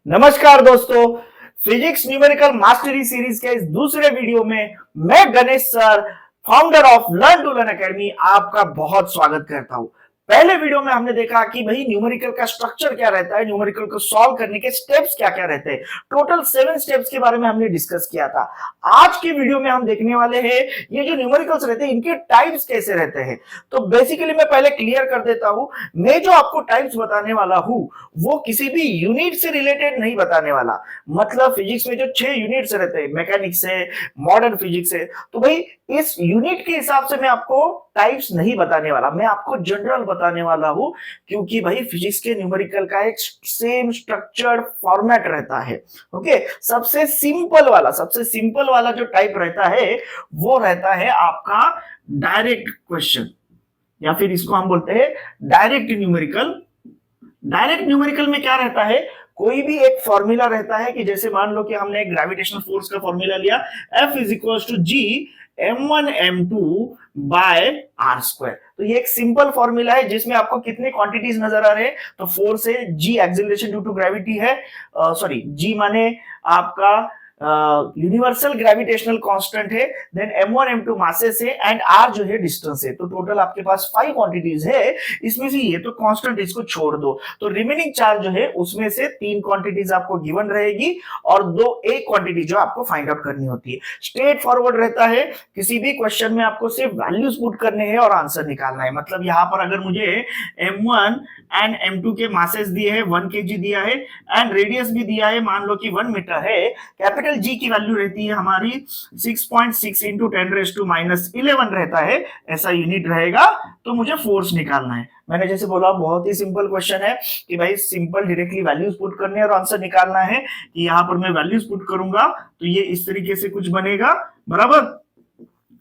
नमस्कार दोस्तों, physics numerical mastery series के इस दूसरे वीडियो में मैं Ganesh sir, founder of learn to learn academy, आपका बहुत स्वागत करता हूं। पहले वीडियो में हमने देखा कि भाई न्यूमेरिकल का स्ट्रक्चर क्या रहता है, न्यूमेरिकल को सॉल्व करने के स्टेप्स क्या क्या रहते हैं। टोटल 7 स्टेप्स के बारे में हमने डिस्कस किया था। आज के वीडियो में हम देखने वाले हैं ये जो न्यूमेरिकल्स रहते हैं इनके टाइप्स कैसे रहते हैं। तो बेसिकली मैं पहले क्लियर कर देता हूं, मैं जो आपको टाइप्स बताने वाला हूं वो किसी भी यूनिट से रिलेटेड नहीं बताने वाला। मतलब फिजिक्स में जो 6 यूनिट्स रहते हैं, मैकेनिक्स है, मॉडर्न फिजिक्स है, तो भाई इस यूनिट के हिसाब से मैं आपको टाइप्स नहीं बताने वाला, मैं आपको जनरल बताने वाला हूं। क्योंकि भाई फिजिक्स के न्यूमेरिकल का एक सेम स्ट्रक्चर्ड फॉर्मेट रहता है। ओके, सबसे सिंपल वाला जो टाइप रहता है वो रहता है आपका डायरेक्ट क्वेश्चन, या फिर इसको हम बोलते हैं डायरेक्ट न्यूमेरिकल। डायरेक्ट न्यूमेरिकल में क्या रहता है, कोई भी एक फॉर्मूला रहता है कि जैसे मान लो कि हमने एक ग्रेविटेशनल फोर्स का फॉर्मूला लिया, F is equal to G m1 m2 by r square. तो ये एक सिंपल फॉर्मूला है जिसमें आपको कितने क्वांटिटीज नजर आ रहे हैं, तो फोर्स है, जी एक्सीलरेशन ड्यू टू ग्रेविटी है, सॉरी जी माने आपका यूनिवर्सल ग्रेविटेशनल कांस्टेंट है, देन m1 m2 मासेस है एंड r जो है डिस्टेंस है। तो टोटल आपके पास 5 क्वांटिटीज है, इसमें से ये तो कांस्टेंट, इसको छोड़ दो, तो रिमेनिंग 4 जो है उसमें से 3 क्वांटिटीज आपको गिवन रहेगी और एक क्वांटिटी जो आपको फाइंड आउट करनी होती है। स्ट्रेट फॉरवर्ड रहता है, किसी भी क्वेश्चन में आपको सिर्फ वैल्यूज पुट करने हैं और आंसर निकालना है। मतलब यहाँ पर अगर मुझे m1 एंड m2 के मासेस दिए हैं, 1 kg दिया है एंड रेडियस भी दिया है, मान लो कि 1 मीटर है, कैपिटल जी की वैल्यू रहती है हमारी 6.6 इंटू 10⁻⁻11 रहता है, ऐसा यूनिट रहेगा। तो मुझे फोर्स निकालना है। मैंने जैसे बोला बहुत ही सिंपल क्वेश्चन है कि भाई सिंपल डायरेक्टली वैल्यूज पुट करने और आंसर निकालना है। कि यहाँ पर मैं वैल्यूज पुट करूंगा तो ये इस तरीके से कुछ बनेगा, बराबर,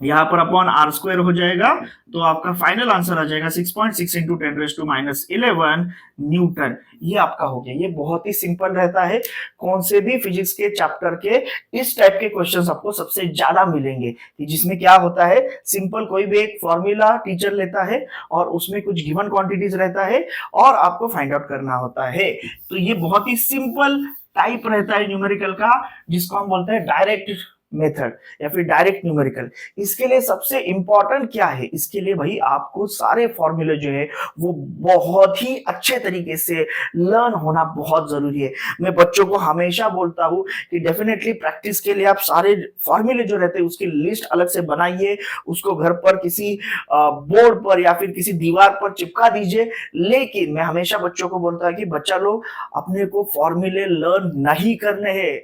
यहाँ पर अपॉन आर स्क्वायर हो जाएगा, तो आपका फाइनल आंसर आ जाएगा 6.6 इंटू 10⁻⁻11 न्यूटन। ये आपका हो गया। ये बहुत ही सिंपल रहता है। कौन से भी फिजिक्स के चैप्टर के इस टाइप के क्वेश्चंस आपको सबसे ज्यादा मिलेंगे कि जिसमें क्या होता है, सिंपल कोई भी एक फॉर्मूला टीचर लेता है और उसमें कुछ गिवन क्वांटिटीज रहता है और आपको फाइंड आउट करना होता है। तो ये बहुत ही सिंपल टाइप रहता है न्यूमेरिकल का, जिसको हम बोलते हैं डायरेक्ट मेथड या फिर डायरेक्ट न्यूमेरिकल। इसके लिए सबसे इंपॉर्टेंट क्या है, इसके लिए भाई आपको सारे फॉर्मूले जो है वो बहुत ही अच्छे तरीके से लर्न होना बहुत जरूरी है। मैं बच्चों को हमेशा बोलता हूं कि डेफिनेटली प्रैक्टिस के लिए आप सारे फॉर्मूले जो रहते हैं उसकी लिस्ट अलग से बनाइए, उसको घर पर किसी बोर्ड पर या फिर किसी दीवार पर चिपका दीजिए। लेकिन मैं हमेशा बच्चों को बोलता हूं कि बच्चा लोग अपने को फॉर्मूले लर्न नहीं करने हैं।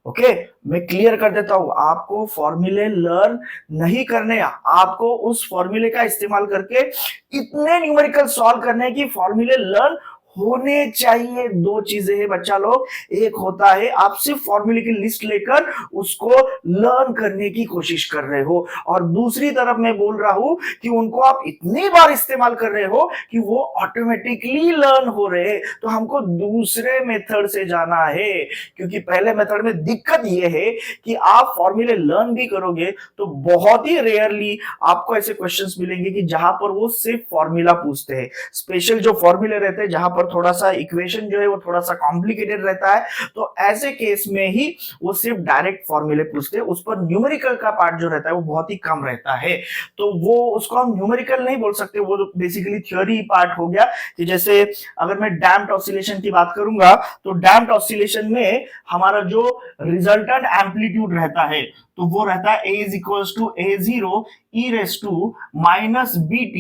ओके, मैं क्लियर कर देता हूं, आपको फॉर्मूले लर्न नहीं करने, आपको उस फॉर्मूले का इस्तेमाल करके इतने न्यूमेरिकल सॉल्व करने की फॉर्मूले लर्न होने चाहिए। 2 चीजें हैं बच्चा लोग, एक होता है आप सिर्फ फॉर्मूले की लिस्ट लेकर उसको लर्न करने की कोशिश कर रहे हो, और दूसरी तरफ मैं बोल रहा हूं कि उनको आप इतनी बार इस्तेमाल कर रहे हो कि वो ऑटोमेटिकली लर्न हो रहे हैं। तो हमको दूसरे मेथड से जाना है, क्योंकि पहले मेथड में दिक्कत ये है कि आप फॉर्मूले लर्न भी करोगे तो बहुत ही रेयरली आपको ऐसे क्वेश्चंस मिलेंगे कि जहां पर वो सिर्फ फॉर्मूला पूछते हैं। स्पेशल जो फॉर्मूले रहते हैं जहां पर थोड़ा सा इक्वेशन जो है वो थोड़ा सा कॉम्प्लिकेटेड रहता है, तो ऐसे केस में ही वो सिर्फ डायरेक्ट फॉर्मूले पूछते हैं, उस पर न्यूमेरिकल का पार्ट जो रहता है वो बहुत ही कम रहता है। तो वो उसको हम न्यूमेरिकल नहीं बोल सकते, वो बेसिकली थ्योरी पार्ट हो गया। कि जैसे अगर मैं डैम्प्ड ऑसिलेशन की बात करूंगा तो डैम्प्ड ऑसिलेशन में हमारा जो रिजल्टेंट एम्पलीट्यूड रहता है तो वो रहता है a is equals to a0 e raise to minus bt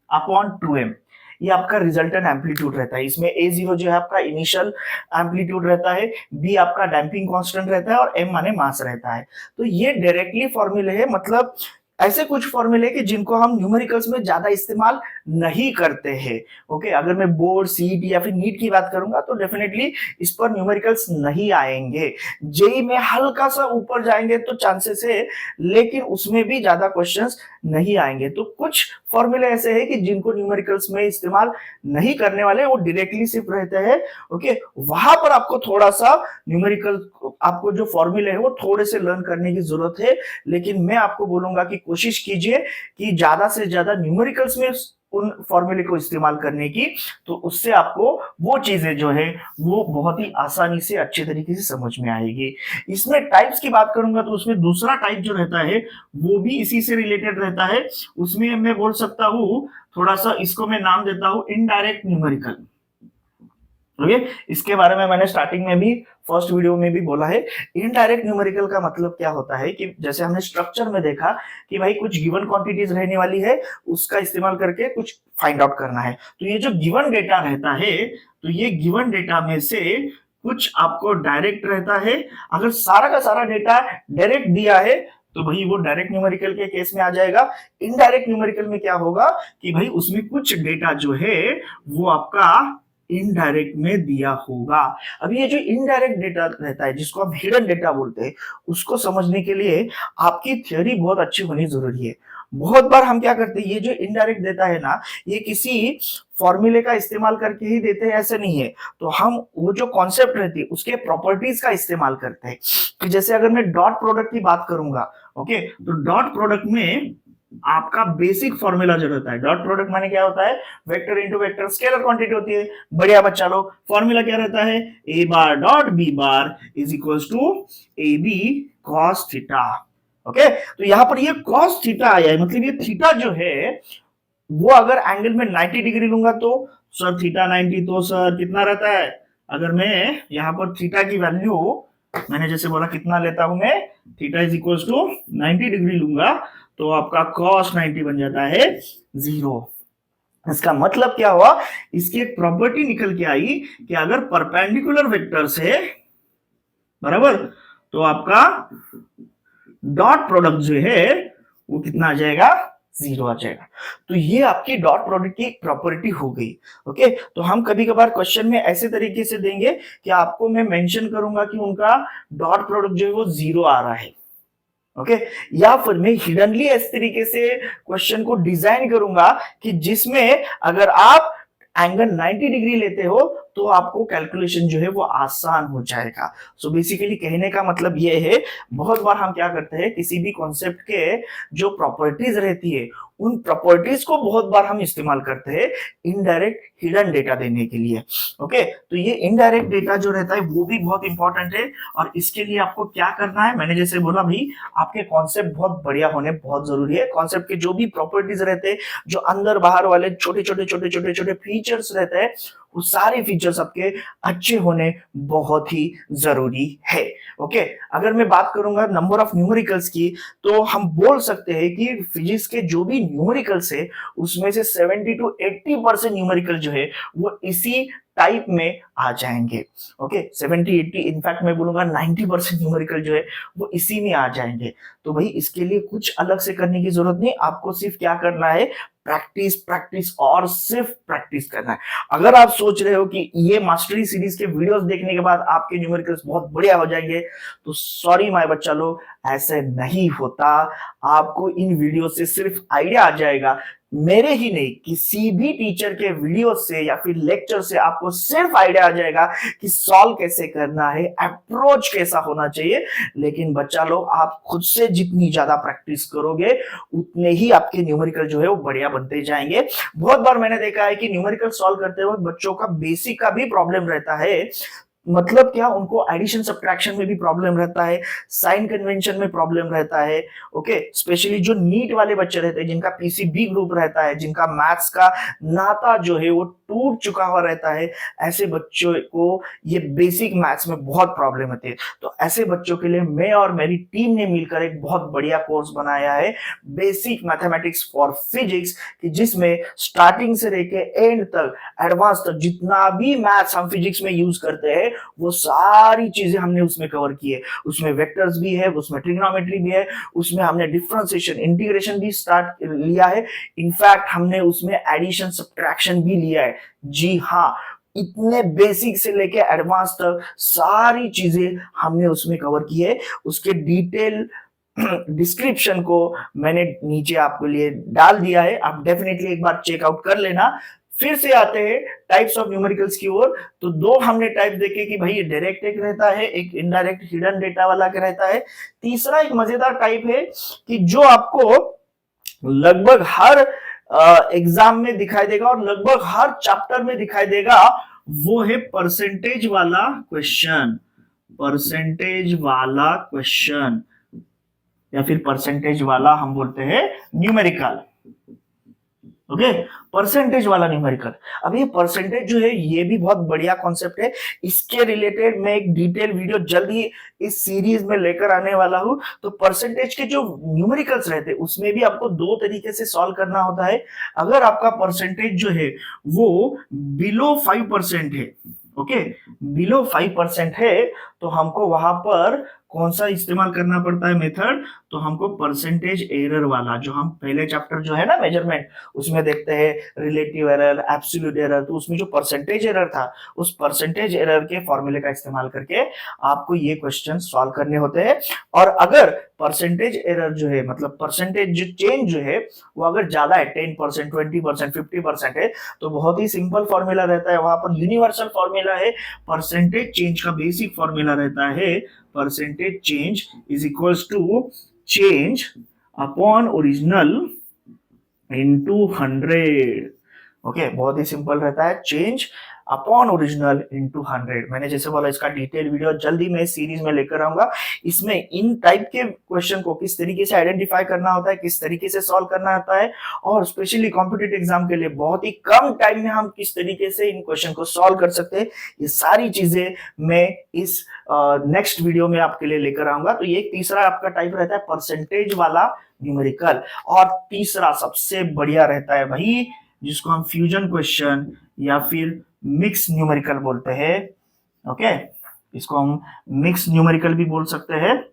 upon 2m। ये आपका रिजल्टेंट एम्पलीट्यूड रहता है। इसमें a0 जो है आपका इनिशियल एम्पलीट्यूड रहता है, b आपका डैम्पिंग कांस्टेंट रहता है और m माने मास रहता है। तो ये डायरेक्टली फॉर्मूले है, मतलब ऐसे कुछ फॉर्मूले कि जिनको हम न्यूमेरिकल्स में ज्यादा इस्तेमाल नहीं करते हैं। ओके, अगर मैं बोर्ड, सीईटी या फिर नीट की बात करूंगा तो डेफिनेटली इस पर न्यूमेरिकल्स नहीं आएंगे। जेई में हल्का सा ऊपर जाएंगे तो चांसेस है, लेकिन उसमें भी ज्यादा क्वेश्चंस नहीं आएंगे। तो कुछ फॉर्मूले ऐसे हैं कि जिनको न्यूमेरिकल्स में इस्तेमाल नहीं करने वाले, वो डायरेक्टली सिर्फ रहते हैं। ओके, वहां पर आपको थोड़ा सा न्यूमेरिकल, आपको जो फॉर्मूले है वो थोड़े से लर्न करने की जरूरत है। लेकिन मैं आपको बोलूंगा कि कोशिश कीजिए कि ज्यादा से ज्यादा न्यूमेरिकल्स में उन फॉर्मूले को इस्तेमाल करने की, तो उससे आपको वो चीजें जो है वो बहुत ही आसानी से अच्छे तरीके से समझ में आएगी। इसमें टाइप्स की बात करूंगा तो उसमें दूसरा टाइप जो रहता है वो भी इसी से रिलेटेड रहता है। उसमें मैं बोल सकता हूं, थोड़ा सा इसको मैं नाम देता हूं इनडायरेक्ट न्यूमेरिकल। ओके, इसके बारे में मैंने स्टार्टिंग में भी फर्स्ट वीडियो में भी बोला है। इनडायरेक्ट न्यूमेरिकल का मतलब क्या होता है कि जैसे हमने स्ट्रक्चर में देखा कि भाई कुछ गिवन क्वांटिटीज रहने वाली है, उसका इस्तेमाल करके कुछ फाइंड आउट करना है। तो ये जो गिवन डेटा रहता है, तो ये गिवन डेटा में से कुछ आपको डायरेक्ट रहता है। अगर सारा का सारा डेटा डायरेक्ट दिया है तो भाई वो डायरेक्ट न्यूमेरिकल के केस में आ जाएगा। इनडायरेक्ट न्यूमेरिकल में क्या होगा कि भाई उसमें कुछ डेटा जो है वो आपका इनडायरेक्ट में दिया होगा। अभी ये जो इनडायरेक्ट डेटा रहता है जिसको हम हिडन डेटा बोलते हैं, उसको समझने के लिए आपकी थ्योरी बहुत अच्छी होनी जरूरी है। बहुत बार हम क्या करते हैं, ये जो इनडायरेक्ट डेटा है ना, ये किसी फॉर्मूले का इस्तेमाल करके ही देते हैं ऐसे नहीं है। तो हम वो जो कॉन्सेप्ट रहती है उसके प्रॉपर्टीज का इस्तेमाल करते हैं। कि जैसे अगर मैं डॉट प्रोडक्ट की बात करूंगा, ओके, तो डॉट प्रोडक्ट में आपका बेसिक फॉर्मूला जो रहता है, डॉट प्रोडक्ट माने क्या होता है, vector into vector scalar quantity होती है। बढ़िया बच्चा लोग, फॉर्मूला क्या रहता है, A bar dot B bar is equals to A B cos theta. Okay, तो यहां पर ये कॉस थीटा आया है, मतलब ये थीटा जो है वो अगर एंगल में 90 डिग्री लूंगा तो सर थीटा 90, तो सर कितना रहता है, अगर मैं यहां पर थीटा की वैल्यू मैंने जैसे बोला कितना लेता हूं मैं, theta is equals to 90 degree लूंगा तो आपका cos 90 बन जाता है 0। इसका मतलब क्या हुआ, इसकी एक प्रॉपर्टी निकल के आई कि अगर परपेंडिकुलर वेक्टर्स है बराबर, तो आपका डॉट प्रोडक्ट जो है वो कितना आ जाएगा, 0 आ जाएगा। तो ये आपकी डॉट प्रोडक्ट की एक प्रॉपर्टी हो गई। ओके, तो हम कभी कभार क्वेश्चन में ऐसे तरीके से देंगे कि आपको मैं मेंशन करूंगा कि उनका डॉट प्रोडक्ट जो है वो 0 आ रहा है। ओके, या फिर मैं हिडनली इस तरीके से क्वेश्चन को डिजाइन करूंगा कि जिसमें अगर आप एंगल 90 डिग्री लेते हो तो आपको कैलकुलेशन जो है वो आसान हो जाएगा। सो बेसिकली कहने का मतलब ये है, बहुत बार हम क्या करते हैं, किसी भी कॉन्सेप्ट के जो प्रॉपर्टीज रहती है उन प्रॉपर्टीज को बहुत बार हम इस्तेमाल करते हैं इनडायरेक्ट हिडन डेटा देने के लिए। ओके, तो ये इनडायरेक्ट डेटा जो रहता है वो भी बहुत इंपॉर्टेंट है। और इसके लिए आपको क्या करना है, मैंने जैसे बोला भाई, आपके कॉन्सेप्ट बहुत बढ़िया होने बहुत जरूरी है। कॉन्सेप्ट के जो भी प्रॉपर्टीज रहते हैं, जो अंदर बाहर वाले छोटे छोटे फीचर्स रहते हैं, वो सारे फीचर्स आपके अच्छे होने बहुत ही जरूरी है। ओके, अगर मैं बात करूंगा नंबर ऑफ न्यूमेरिकल्स की, तो हम बोल सकते हैं कि फिजिक्स के जो भी न्यूमेरिकल्स है उसमें से 70 to 80% न्यूमेरिकल जो है वो इसी टाइप में आ जाएंगे। ओके, 70-80, इनफैक्ट मैं बोलूंगा 90% न्यूमेरिकल जो है वो इसी में आ जाएंगे। तो भाई इसके लिए कुछ अलग से करने की जरूरत नहीं, आपको सिर्फ क्या करना है, प्रैक्टिस प्रैक्टिस और सिर्फ प्रैक्टिस करना है। अगर आप सोच रहे हो कि ये मास्टरी सीरीज के वीडियोस देखने के बाद आपके न्यूमेरिकल्स बहुत बढ़िया हो जाएंगे, तो सॉरी माय बच्चा लोग, ऐसे नहीं होता। आपको इन वीडियो से सिर्फ आइडिया आ जाएगा, मेरे ही नहीं किसी भी टीचर के वीडियो से या फिर लेक्चर से आपको सिर्फ आइडिया आ जाएगा कि सॉल्व कैसे करना है, अप्रोच कैसा होना चाहिए। लेकिन बच्चा लोग, आप खुद से जितनी ज्यादा प्रैक्टिस करोगे उतने ही आपके न्यूमेरिकल जो है वो बढ़िया बनते जाएंगे। बहुत बार मैंने देखा है कि न्यूमेरिकल सॉल्व करते वक्त बच्चों का बेसिक का भी प्रॉब्लम रहता है। मतलब क्या, उनको एडिशन सब्ट्रैक्शन में भी प्रॉब्लम रहता है, साइन कन्वेंशन में प्रॉब्लम रहता है। ओके, स्पेशली जो नीट वाले बच्चे रहते हैं, जिनका पीसीबी ग्रुप रहता है, जिनका मैथ्स का नाता जो है वो टूट चुका हुआ रहता है, ऐसे बच्चों को ये बेसिक मैथ्स में बहुत प्रॉब्लम होती है। तो ऐसे बच्चों के लिए मैं और मेरी टीम ने मिलकर एक बहुत बढ़िया कोर्स बनाया है, बेसिक मैथमेटिक्स फॉर फिजिक्स, कि जिसमें स्टार्टिंग से लेके एंड तक, एडवांस तक जितना भी मैथ्स हम फिजिक्स में यूज करते हैं वो सारी चीजें हमने उसमें कवर की है। उसमें वेक्टर्स भी है, उसमें ट्रिग्नोमेट्री भी है, उसमें हमने डिफरेंशिएशन इंटीग्रेशन भी स्टार्ट लिया है, इनफैक्ट हमने उसमें एडिशन सब्ट्रैक्शन भी लिया है। जी हाँ, इतने बेसिक से लेके एडवांस तक सारी चीजें हमने उसमें कवर की है। उसके डिटेल डिस्क्रिप्शन को मैंने नीचे आपके लिए डाल दिया है, आप डेफिनेटली एक बार चेकआउट कर लेना। फिर से आते हैं टाइप्स ऑफ न्यूमेरिकल्स की ओर। तो दो हमने टाइप देखे कि भाई डायरेक्ट एक रहता है, एक इनडायरेक्ट हिडन डेटा वाला के रहता है। तीसरा एक मजेदार टाइप है कि जो आपको लगभग हर एग्जाम में दिखाई देगा और लगभग हर चैप्टर में दिखाई देगा, वो है परसेंटेज वाला क्वेश्चन। परसेंटेज वाला क्वेश्चन या फिर परसेंटेज वाला हम बोलते हैं न्यूमेरिकल। ओके, परसेंटेज वाला न्यूमेरिकल। अब ये परसेंटेज जो है ये भी बहुत बढ़िया कॉन्सेप्ट है। इसके रिलेटेड मैं एक डिटेल वीडियो जल्द ही इस सीरीज में लेकर आने वाला हूं। तो परसेंटेज के जो न्यूमेरिकल्स रहते हैं उसमें भी आपको दो तरीके से सॉल्व करना होता है। अगर आपका परसेंटेज जो है वो बिलो 5% है, ओके, बिलो 5% है, तो हमको वहां पर कौन सा इस्तेमाल करना पड़ता है मेथड? तो हमको परसेंटेज एरर वाला, जो हम पहले चैप्टर जो है ना मेजरमेंट, उसमें देखते हैं रिलेटिव एरर, एब्सोल्यूट एरर, तो उसमें जो परसेंटेज एरर था उस परसेंटेज एरर के फॉर्मूले का इस्तेमाल करके आपको ये क्वेश्चन सॉल्व करने होते हैं। और अगर परसेंटेज एरर जो है, मतलब परसेंटेज जो चेंज जो है वो अगर ज्यादा है, 10%, 20%, 50% है, तो बहुत ही सिंपल फॉर्मूला रहता है, वहां पर यूनिवर्सल फॉर्मूला है। परसेंटेज चेंज का बेसिक फॉर्मूला रहता है, percentage change is equals to change upon original into 100। Okay, बहुत ही सिंपल रहता है, चेंज अपॉन ओरिजिनल इनटू 100। मैंने जैसे बोला इसका डिटेल वीडियो जल्दी मैं सीरीज में लेकर आऊंगा। इसमें इन टाइप के क्वेश्चन को किस तरीके से आइडेंटिफाई करना होता है, किस तरीके से सॉल्व करना होता है, और स्पेशली कॉम्पिटिटिव एग्जाम के लिए बहुत ही कम टाइम में हम किस तरीके से इन क्वेश्चन को सॉल्व कर सकते हैं, ये सारी चीजें मैं इस नेक्स्ट वीडियो में आपके लिए लेकर आऊंगा। तो ये तीसरा आपका टाइप रहता है परसेंटेज वाला न्यूमेरिकल। और तीसरा सबसे बढ़िया रहता है भाई, जिसको हम फ्यूजन क्वेश्चन या फिर मिक्स न्यूमेरिकल बोलते हैं। ओके, इसको हम मिक्स न्यूमेरिकल भी बोल सकते हैं,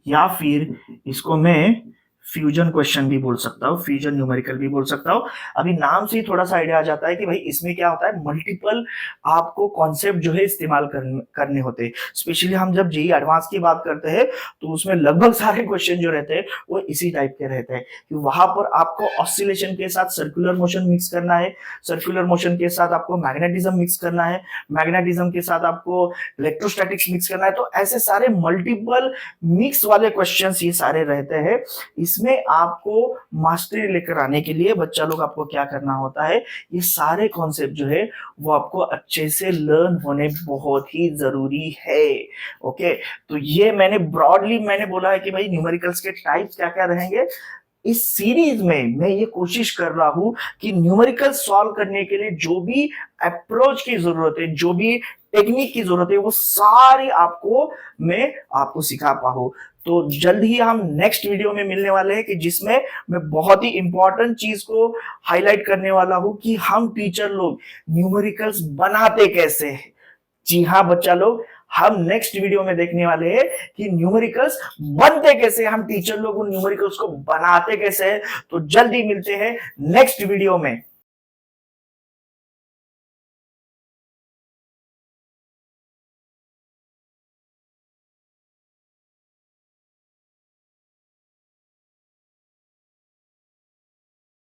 या फिर इसको मैं फ्यूजन क्वेश्चन भी बोल सकता हूँ, फ्यूजन न्यूमेरिकल भी बोल सकता हूँ। अभी नाम से ही थोड़ा सा आइडिया आ जाता है कि भाई इसमें क्या होता है, मल्टीपल आपको कॉन्सेप्ट जो है इस्तेमाल करने होते हैं। स्पेशली हम जब जेईई एडवांस की बात करते हैं तो उसमें लगभग सारे क्वेश्चन जो रहते हैं वो इसी टाइप के रहते हैं कि वहां पर आपको ऑसिलेशन के साथ सर्कुलर मोशन मिक्स करना है, सर्कुलर मोशन के साथ आपको मैग्नेटिज्म मिक्स करना है, मैग्नेटिज्म के साथ आपको इलेक्ट्रोस्टैटिक्स मिक्स करना है। तो ऐसे सारे मल्टीपल मिक्स वाले क्वेश्चंस ये सारे रहते हैं। इसमें आपको मास्टरी लेकर आने के लिए बच्चा लोग आपको क्या करना होता है, ये सारे कॉन्सेप्ट जो है वो आपको अच्छे से लर्न होने बहुत ही जरूरी है। ओके, तो ये मैंने ब्रॉडली मैंने बोला है कि भाई न्यूमेरिकल्स के टाइप्स क्या क्या रहेंगे। इस सीरीज में मैं ये कोशिश कर रहा हूं कि न्यूमेरिकल सॉल्व करने के लिए जो भी अप्रोच की जरूरत है, जो भी टेक्निक की जरूरत है, वो सारी मैं आपको सिखा पाऊं। तो जल्द ही हम नेक्स्ट वीडियो में मिलने वाले हैं कि जिसमें मैं बहुत ही इंपॉर्टेंट चीज को हाईलाइट करने वाला हूं कि हम टीचर लोग न्यूमेरिकल्स बनाते कैसे हैं। जी हाँ बच्चा लोग, हम नेक्स्ट वीडियो में देखने वाले हैं कि न्यूमेरिकल्स बनते कैसे, हम टीचर लोग उन न्यूमेरिकल्स को बनाते कैसे हैं। तो जल्दी मिलते हैं नेक्स्ट वीडियो में।